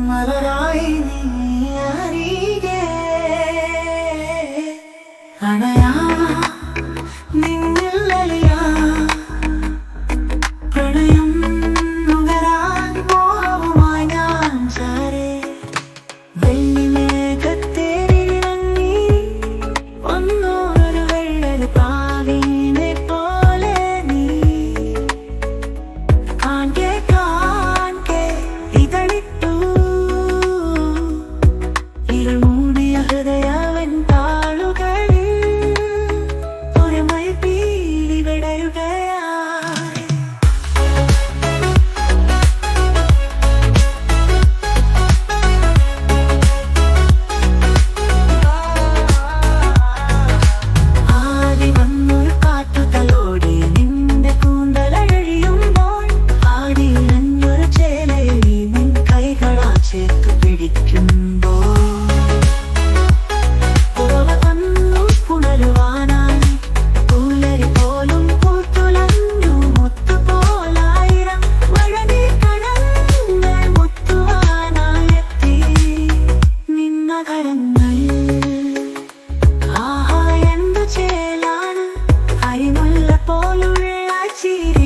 മലരായി നീ അരികെ അണയാ നിന്നില്ലലിയാ പ്രണയം നുകരാൻ മോഹവുമായി ഞാൻ ചാരേ വെള്ളിമേഘത്തേരിറങ്ങി ഒന്നോരു വെള്ളരി പ്രാവിനെ പോലെ നീ കാൺകെ കാൺകെ ഇതളിട്ടു ഇരുൾ മൂടിയ ഹൃദയവൻ താളുകളിൽ ഒരു മയിൽപ്പീലി വിടരുകയായി ആടി വന്നൊരു കാട്ടുതലോടെ നിന്റെ കൂന്തലഴിയുമ്പോൾ ആടി നഞ്ഞൊരു ചേലയിൽ നിൻ കൈകളാ ചേർത്തു പിടിക്കുമ്പോൾ പുറവ വന്നു പുണരുവാനായി പൂലരി പോലും പൂത്തുലഞ്ഞു മുത്തുപോലായിരം വഴനീർ കണങ്ങൾ മുത്തുവാനായെത്തി നിന്നകരങ്ങളിൽ ആഹാ എന്തു ചേലാണ് അരിമുല്ല പോലുള്ള ചിരി